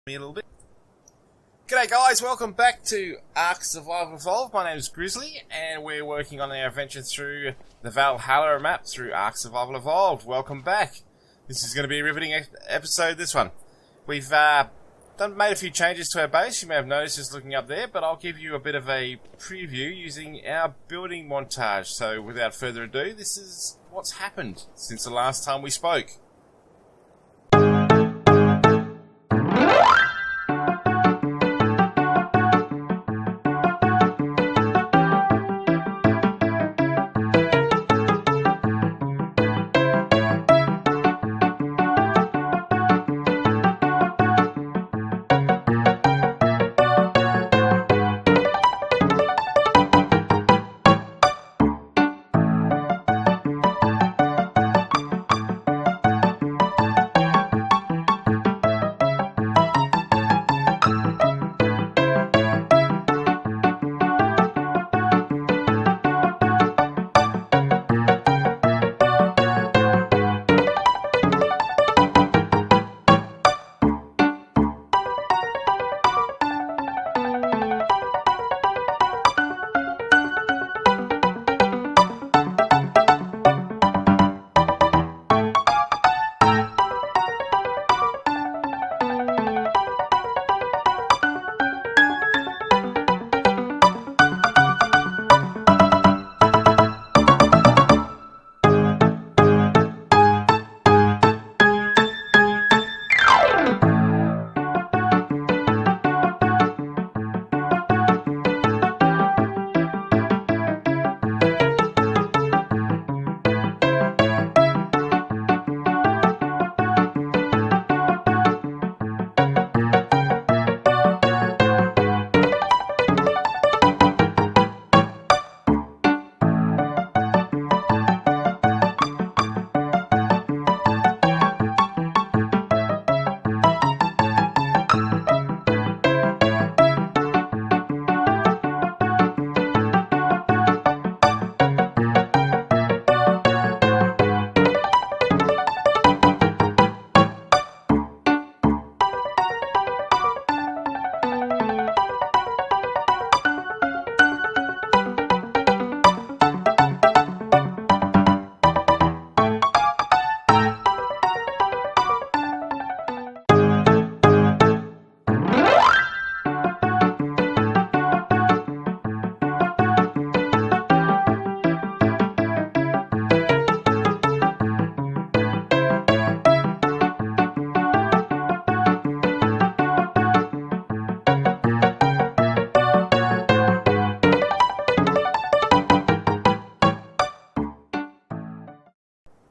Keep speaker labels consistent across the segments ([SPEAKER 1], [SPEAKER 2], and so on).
[SPEAKER 1] Me a little bit. G'day guys, welcome back to ARK Survival Evolved. My name is Grizzly, and we're working on our adventure through the Valhalla map through ARK Survival Evolved. Welcome back. This is going to be a riveting episode, this one. We've made a few changes to our base. You may have noticed just looking up there, but I'll give you a bit of a preview using our building montage. So without further ado, this is what's happened since the last time we spoke.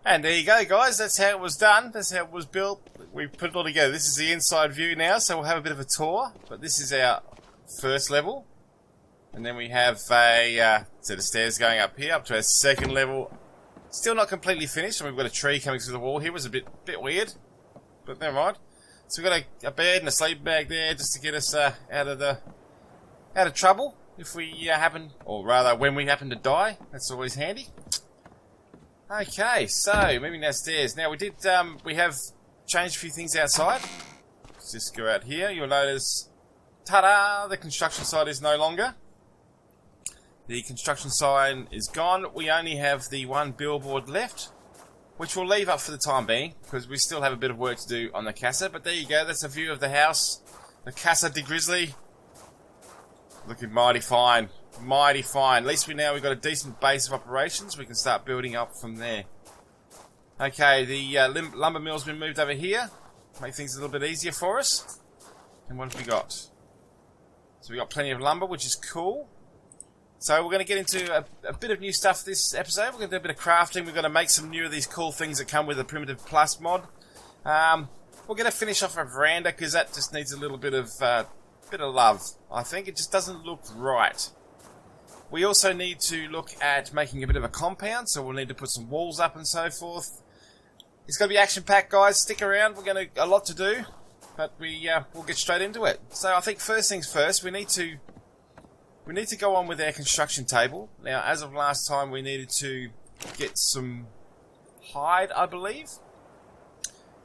[SPEAKER 1] And there you go, guys. That's how it was done. That's how it was built. We put it all together. This is the inside view now, so we'll have a bit of a tour. But this is our first level. And then we have a set of stairs going up here, up to our second level. Still not completely finished, and we've got a tree coming through the wall here. It was a bit weird, but never mind. So we've got a bed and a sleeping bag there, just to get us out of trouble if we happen, or rather when we happen to die. That's always handy. Okay, so moving downstairs. Now we have changed a few things outside. Let's just go out here. You'll notice, ta-da! The construction site is no longer. The construction sign is gone. We only have the one billboard left, which we'll leave up for the time being because we still have a bit of work to do on the casa. But there you go. That's a view of the house, the Casa de Grizzly. Looking mighty fine. Mighty fine. At least we've got a decent base of operations. We can start building up from there. Okay, the lumber mill's been moved over here. Make things a little bit easier for us. And what have we got? So we got plenty of lumber, which is cool. So we're going to get into a bit of new stuff this episode. We're going to do a bit of crafting. We're going to make some new of these cool things that come with the Primitive Plus mod. We're going to finish off a veranda because that just needs a little bit of love. I think it just doesn't look right. We also need to look at making a bit of a compound, so we'll need to put some walls up and so forth. It's going to be action-packed, guys. Stick around. A lot to do, but we'll get straight into it. So I think first things first, we need to go on with our construction table. Now, as of last time, we needed to get some hide, I believe.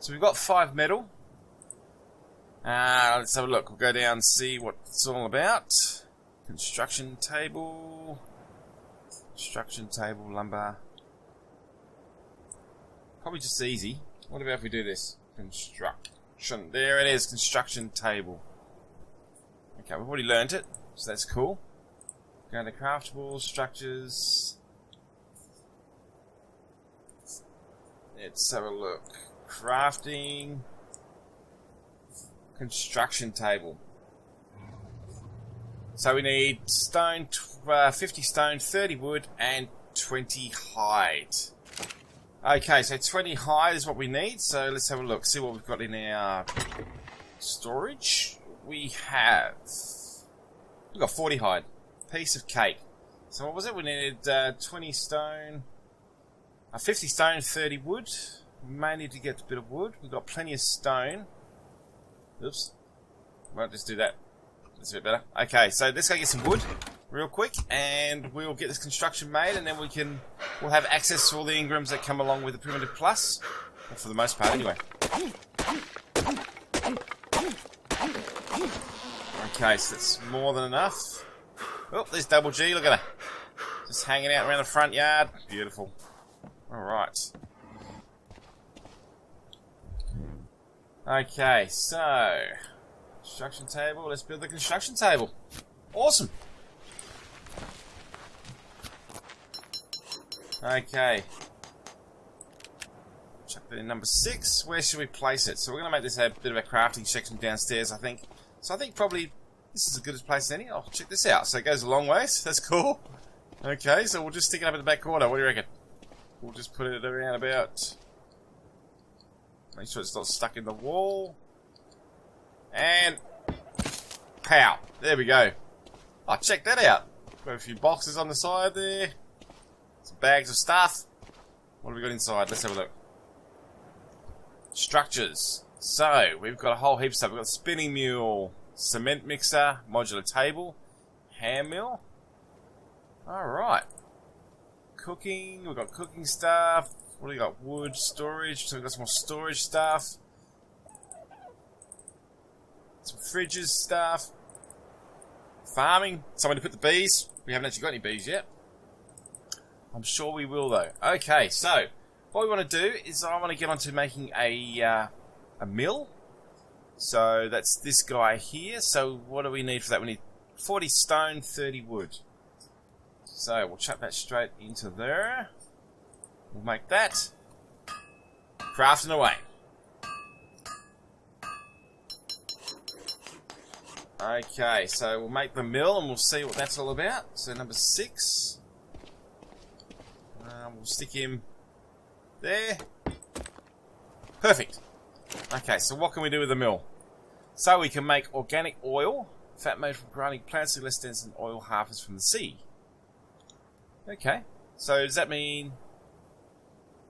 [SPEAKER 1] So we've got 5 metal. Let's have a look. We'll go down and see what it's all about. Construction table. Construction table, lumber. Probably just easy. What about if we do this? Construction. There it is, construction table. Okay, we've already learned it, so that's cool. Go to craftable, structures. Let's have a look. Crafting. Construction table. So we need stone, 50 stone, 30 wood, and 20 hide. Okay, so 20 hide is what we need. So let's have a look. See what we've got in our storage. We've got 40 hide. Piece of cake. So what was it? We needed 20 stone, 50 stone, 30 wood. We may need to get a bit of wood. We've got plenty of stone. Oops. Won't just do that. That's a bit better. Okay, so let's go get some wood real quick, and we'll get this construction made, and then we'll have access to all the engrams that come along with the Primitive Plus. Well, for the most part, anyway. Okay, so that's more than enough. Oh, there's Double G, look at her. Just hanging out around the front yard. Beautiful. Alright. Okay, so construction table, let's build the construction table. Awesome. Okay. Chuck that in number 6. Where should we place it? So we're going to make this a bit of a crafting section downstairs, I think. So I think probably this is as good as place as any. Oh, check this out. So it goes a long ways. That's cool. Okay, so we'll just stick it up in the back corner. What do you reckon? We'll just put it around about. Make sure it's not stuck in the wall. And pow. There we go. Oh, check that out. Got a few boxes on the side there. Some bags of stuff. What have we got inside? Let's have a look. Structures. So, we've got a whole heap of stuff. We've got a spinning mule, cement mixer, modular table, hand mill. Alright. Cooking. We've got cooking stuff. What do we got? Wood, storage. So we've got some more storage stuff. Some fridges stuff. Farming. Somewhere to put the bees. We haven't actually got any bees yet. I'm sure we will though. Okay, so what we want to do is I want to get on to making a mill. So that's this guy here. So what do we need for that? We need 40 stone, 30 wood. So we'll chuck that straight into there. We'll make that. Crafting away. Okay, so we'll make the mill and we'll see what that's all about. So number 6. We'll stick him there. Perfect. Okay, so what can we do with the mill? So we can make organic oil, fat made from grinding plants less dense than oil harvested from the sea. Okay, so does that mean...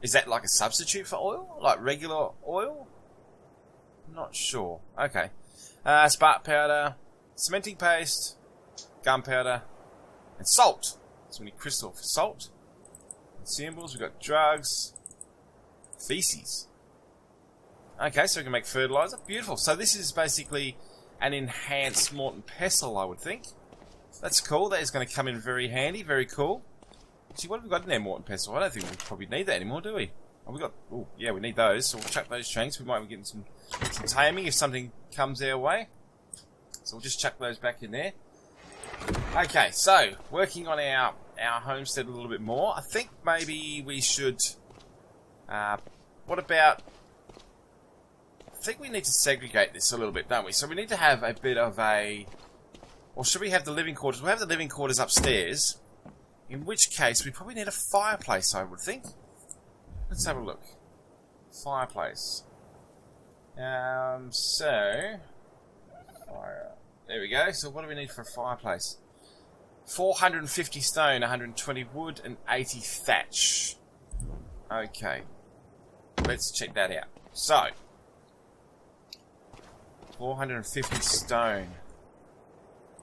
[SPEAKER 1] Is that like a substitute for oil? Like regular oil? Not sure. Okay. Spark powder, cementing paste, gunpowder, and salt. So we need crystal for salt. Consumables, we've got drugs, feces. Okay, so we can make fertilizer. Beautiful. So this is basically an enhanced Morton pestle, I would think. That's cool. That is going to come in very handy. Very cool. See, what have we got in there, Morton pestle? I don't think we probably need that anymore, do we? Oh, we got. Oh, yeah, we need those. So we'll chuck those chunks. We might be getting some taming if something comes our way. So we'll just chuck those back in there. Okay, so working on our homestead a little bit more. I think maybe we should. What about? I think we need to segregate this a little bit, don't we? So we need to have a bit of a. Or should we have the living quarters? We'll have the living quarters upstairs. In which case, we probably need a fireplace, I would think. Let's have a look. Fireplace. So... Fire. There we go. So what do we need for a fireplace? 450 stone, 120 wood, and 80 thatch. Okay. Let's check that out. So... 450 stone.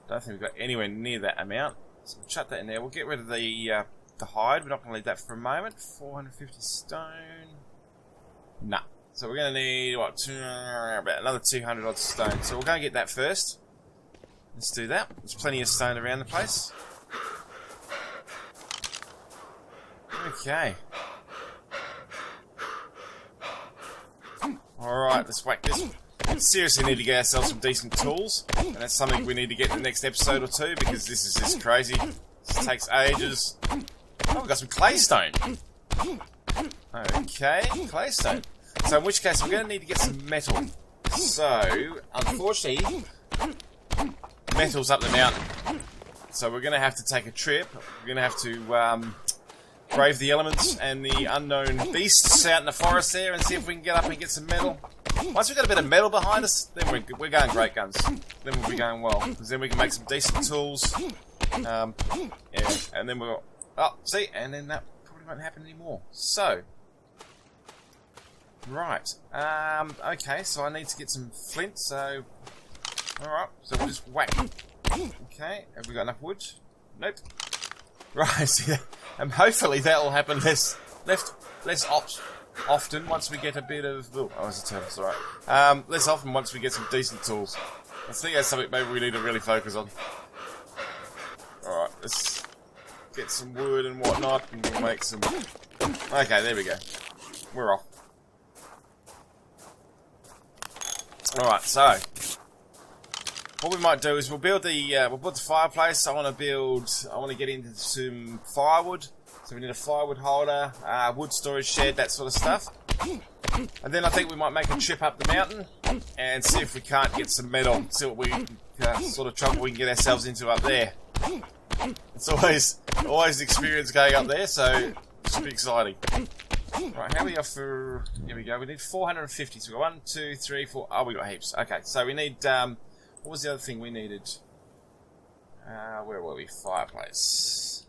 [SPEAKER 1] Don't think we've got anywhere near that amount. So we'll chuck that in there. We'll get rid of the hide. We're not going to leave that for a moment. 450 stone. Nah. So we're going to need, what, about another 200 odd stone. So we're going to get that first. Let's do that. There's plenty of stone around the place. Okay. Alright, let's whack this. Seriously need to get ourselves some decent tools. And that's something we need to get in the next episode or two, because this is just crazy. This takes ages. Oh, we've got some claystone. Okay, claystone. So in which case we're going to need to get some metal. So, unfortunately, metal's up the mountain. So we're going to have to take a trip. We're going to have to brave the elements and the unknown beasts out in the forest there and see if we can get up and get some metal. Once we've got a bit of metal behind us, then we're going great guns. Then we'll be going well. Because then we can make some decent tools. Yeah, and then we'll... Oh, see? And then that probably won't happen anymore. So... Right. Okay, so I need to get some flint, so... Alright, so we'll just whack. Okay, have we got enough wood? Nope. Right, see, and hopefully that will happen less often once we get a bit of... Oh, it's a turtle, it's alright. Less often once we get some decent tools. I think that's something maybe we need to really focus on. Alright, let's get some wood and whatnot, and we'll make some... Okay, there we go. We're off. Alright, so... What we might do is we'll build the fireplace. I want to get into some firewood. So we need a firewood holder, wood storage shed, that sort of stuff. And then I think we might make a trip up the mountain and see if we can't get some metal. See what sort of trouble we can get ourselves into up there. It's always an experience going up there, so it should be exciting. Right, how are we off for... Here we go. We need 450. So we got 1, 2, 3, 4... Oh, we got heaps. Okay, so we need... what was the other thing we needed? Where were we? Fireplace.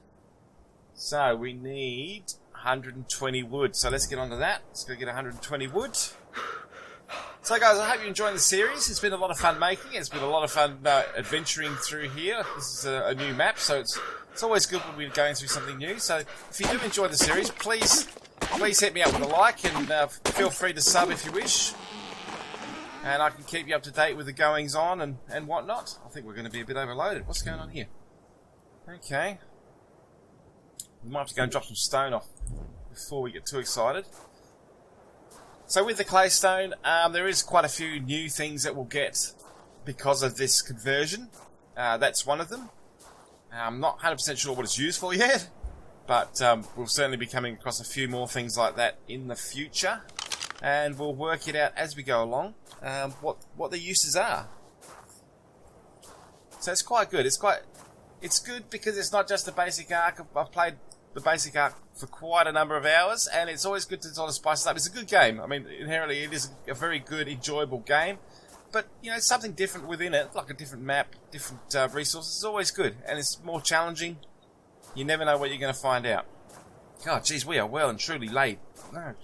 [SPEAKER 1] So, we need 120 wood. So, let's get onto that. Let's go get 120 wood. So, guys, I hope you're enjoying the series. It's been a lot of fun making. It's been a lot of fun adventuring through here. This is a new map, so it's always good when we're going through something new. So, if you do enjoy the series, please hit me up with a like, and feel free to sub if you wish. And I can keep you up to date with the goings on and whatnot. I think we're going to be a bit overloaded. What's going on here? Okay. We might have to go and drop some stone off before we get too excited. So with the claystone, there is quite a few new things that we'll get because of this conversion. That's one of them. I'm not 100% sure what it's used for yet, but we'll certainly be coming across a few more things like that in the future. And we'll work it out as we go along, what the uses are. So it's quite good. It's good because it's not just the basic ARK. I've played the basic ARK for quite a number of hours, and it's always good to sort of spice it up. It's a good game. I mean, inherently it is a very good, enjoyable game. But, you know, something different within it, like a different map, different resources, is always good. And it's more challenging. You never know what you're going to find out. God, geez, we are well and truly laid. No,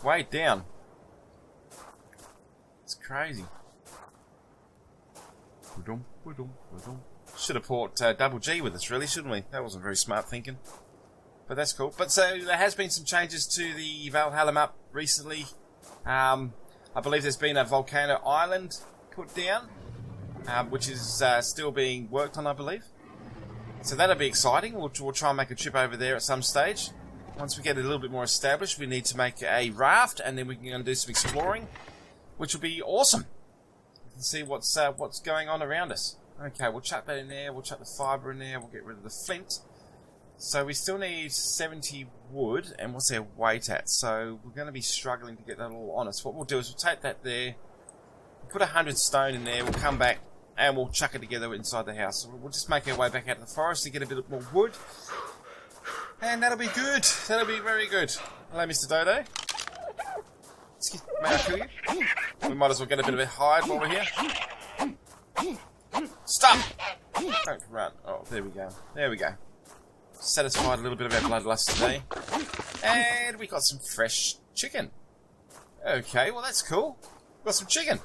[SPEAKER 1] way down. It's crazy. Should have brought Double G with us, really, shouldn't we? That wasn't very smart thinking. But that's cool. But so there has been some changes to the Valhalla map recently. I believe there's been a volcano island put down, which is still being worked on, I believe. So that'll be exciting. We'll try and make a trip over there at some stage. Once we get a little bit more established, we need to make a raft, and then we can go and do some exploring, which will be awesome. We can see what's going on around us. Okay, we'll chuck that in there. We'll chuck the fibre in there. We'll get rid of the flint. So we still need 70 wood, and what's our weight at? So we're going to be struggling to get that all on us. What we'll do is we'll take that there, put 100 stone in there. We'll come back and we'll chuck it together inside the house. So we'll just make our way back out of the forest to get a bit more wood. And that'll be good. That'll be very good. Hello, Mr. Dodo. May I kill you? We might as well get a bit of a hide while we're here. Stop! Don't run. Oh, there we go. There we go. Satisfied a little bit of our bloodlust today. And we got some fresh chicken. Okay, well that's cool. Got some chicken.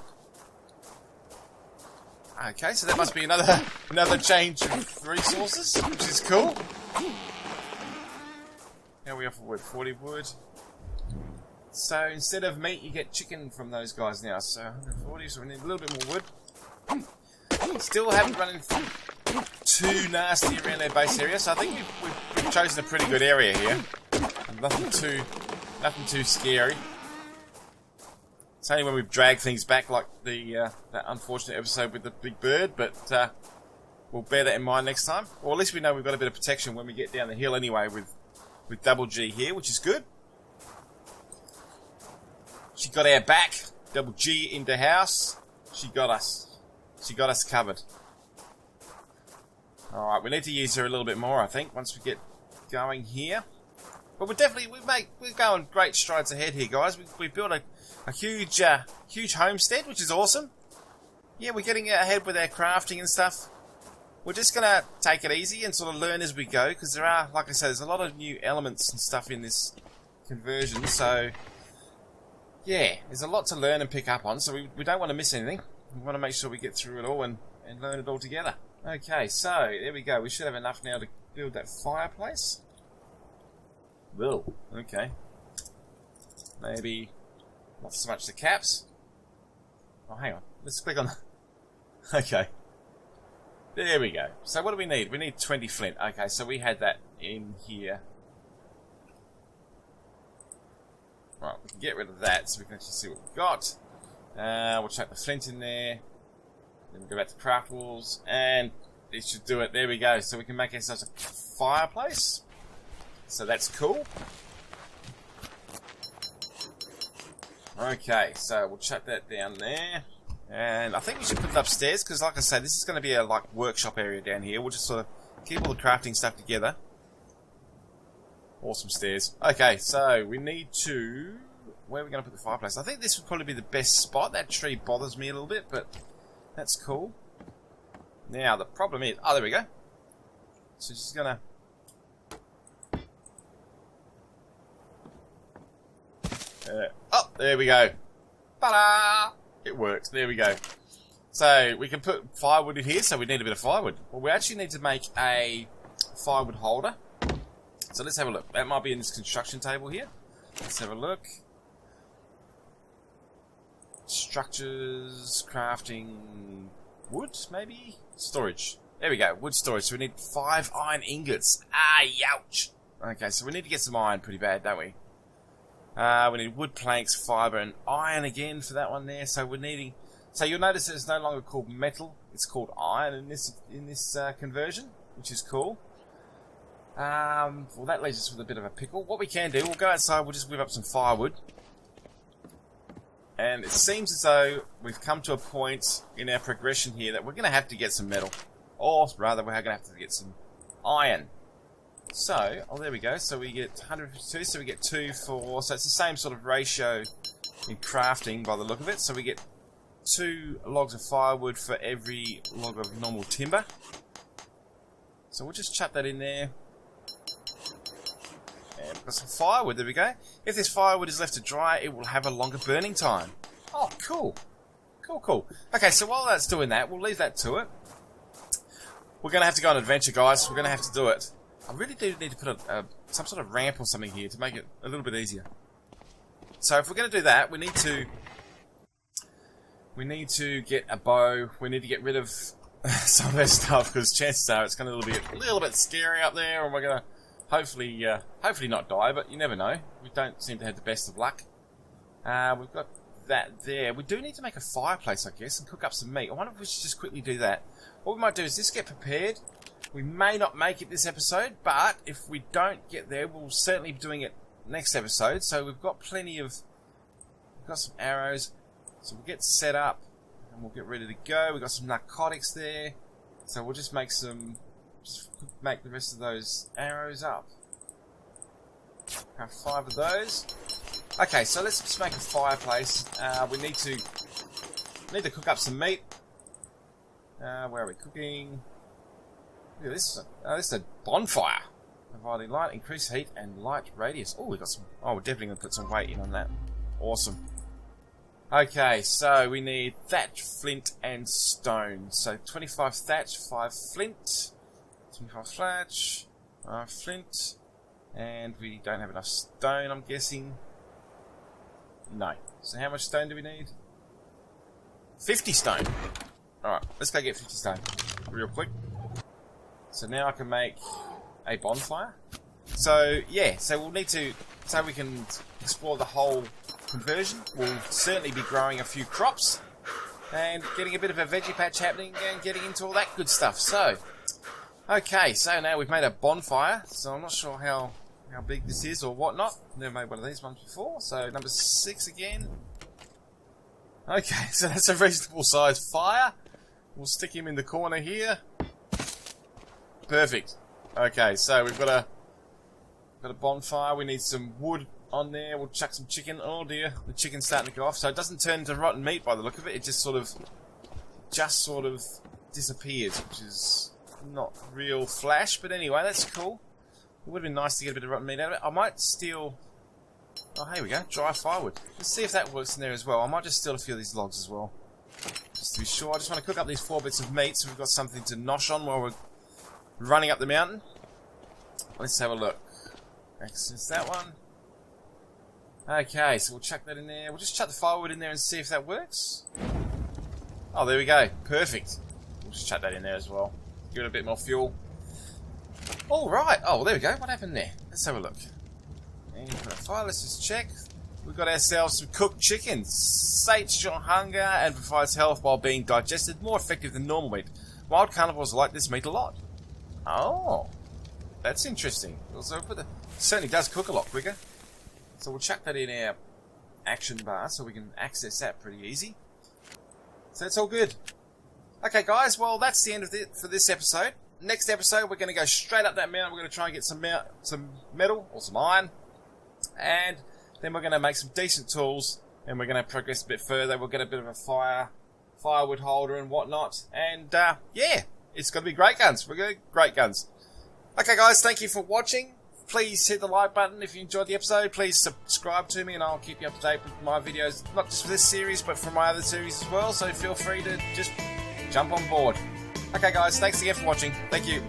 [SPEAKER 1] Okay, so that must be another change of resources, which is cool. How are we off for wood? 40 wood. So instead of meat, you get chicken from those guys now. So 140, so we need a little bit more wood. Still haven't run anything too nasty around their base area, so I think we've chosen a pretty good area here. Nothing too scary. It's only when we've dragged things back, like that unfortunate episode with the big bird, but we'll bear that in mind next time. Or at least we know we've got a bit of protection when we get down the hill anyway with Double G here, which is good. She got our back. Double G into house. She got us. She got us covered. Alright, we need to use her a little bit more, I think, once we get going here. But we're going great strides ahead here, guys. We built a huge homestead, which is awesome. Yeah, we're getting ahead with our crafting and stuff. We're just going to take it easy and sort of learn as we go, because there are, like I said, there's a lot of new elements and stuff in this conversion, so yeah, there's a lot to learn and pick up on, so we don't want to miss anything. We want to make sure we get through it all and learn it all together. Okay, so there we go. We should have enough now to build that fireplace. Well, okay. Maybe not so much the caps. Oh, hang on. Let's click on... Okay. There we go. So what do we need? We need 20 flint. Okay, so we had that in here. Right, we can get rid of that so we can actually see what we've got. We'll chuck the flint in there. Then we'll go back to craft walls. And it should do it. There we go. So we can make ourselves a fireplace. So that's cool. Okay, so we'll chuck that down there. And I think we should put it upstairs, because like I said, this is going to be a workshop area down here. We'll just sort of keep all the crafting stuff together. Awesome stairs. Okay, so we need to... Where are we going to put the fireplace? I think this would probably be the best spot. That tree bothers me a little bit, but that's cool. Now, the problem is... Oh, there we go. So she's going to... oh, there we go. Ta-da! It works. There we go. So, we can put firewood in here, so we need a bit of firewood. Well, we actually need to make a firewood holder. So, let's have a look. That might be in this construction table here. Let's have a look. Structures, crafting, wood, maybe? Storage. There we go. Wood storage. So, we need 5 iron ingots. Ah, youch! Okay, so we need to get some iron pretty bad, don't we? We need wood planks, fibre, and iron again for that one there. So we're needing. So you'll notice that it's no longer called metal; it's called iron in this conversion, which is cool. Well, that leaves us with a bit of a pickle. What we can do, we'll go outside. We'll just whip up some firewood, and it seems as though we've come to a point in our progression here that we're going to have to get some metal, or rather, we're going to have to get some iron. So, oh, there we go. So we get 152, so we get 2 for... So it's the same sort of ratio in crafting by the look of it. So we get 2 logs of firewood for every log of normal timber. So we'll just chuck that in there. And we've got some firewood, there we go. If this firewood is left to dry, it will have a longer burning time. Oh, cool. Cool, cool. Okay, so while that's doing that, we'll leave that to it. We're going to have to go on an adventure, guys. We're going to have to do it. I really do need to put some sort of ramp or something here to make it a little bit easier. So if we're going to do that, we need to get a bow. We need to get rid of some of our stuff, because chances are it's going to be a little bit scary up there, and we're going to hopefully not die, but you never know. We don't seem to have the best of luck. We've got that there. We do need to make a fireplace, I guess, and cook up some meat. I wonder if we should just quickly do that. What we might do is just get prepared. We may not make it this episode, but if we don't get there, we'll certainly be doing it next episode. So we've got we've got some arrows, so we'll get set up and we'll get ready to go. We've got some narcotics there, so we'll just make the rest of those arrows up. Have 5 of those. Okay, so let's just make a fireplace. We need to cook up some meat. Where are we cooking? Look at this. This is a bonfire. Providing light, increased heat, and light radius. Oh, we got some. Oh, we're definitely going to put some weight in on that. Awesome. Okay, so we need thatch, flint, and stone. So 25 thatch, 5 flint, 25 thatch, 5 flint, and we don't have enough stone, I'm guessing. No. So how much stone do we need? 50 stone. Alright, let's go get 50 stone real quick. So now I can make a bonfire. So, yeah, so we'll need to, so we can explore the whole conversion. We'll certainly be growing a few crops and getting a bit of a veggie patch happening and getting into all that good stuff. So, okay, so now we've made a bonfire. So I'm not sure how big this is or whatnot. Never made one of these ones before. So number 6 again. Okay, so that's a reasonable sized fire. We'll stick him in the corner here. Perfect. Okay, so we've got a bonfire. We need some wood on there. We'll chuck some chicken. Oh dear, the chicken's starting to go off. So it doesn't turn into rotten meat by the look of it. It just sort of disappears, which is not real flash. But anyway, that's cool. It would have been nice to get a bit of rotten meat out of it. I might steal... Oh, here we go. Dry firewood. Let's see if that works in there as well. I might just steal a few of these logs as well. Just to be sure. I just want to cook up these 4 bits of meat so we've got something to nosh on while we're running up the mountain. Let's have a look. Access that one. Okay, so we'll chuck that in there. We'll just chuck the firewood in there and see if that works. Oh, there we go. Perfect. We'll just chuck that in there as well. Give it a bit more fuel. Alright. Oh, well, there we go. What happened there? Let's have a look. And put a fire. Let's just check. We've got ourselves some cooked chicken. Sates your hunger and provides health while being digested, more effective than normal meat. Wild carnivores like this meat a lot. Oh, that's interesting. Also, it certainly does cook a lot quicker. So we'll chuck that in our action bar so we can access that pretty easy. So that's all good. Okay, guys. Well, that's the end of it for this episode. Next episode, we're going to go straight up that mountain. We're going to try and get some metal or some iron, and then we're going to make some decent tools, and we're going to progress a bit further. We'll get a bit of a firewood holder and whatnot, and yeah, it's going to be great guns. We're going to great guns. Okay, guys, thank you for watching. Please hit the like button if you enjoyed the episode. Please subscribe to me, and I'll keep you up to date with my videos, not just for this series, but for my other series as well. So feel free to just jump on board. Okay, guys, thanks again for watching. Thank you.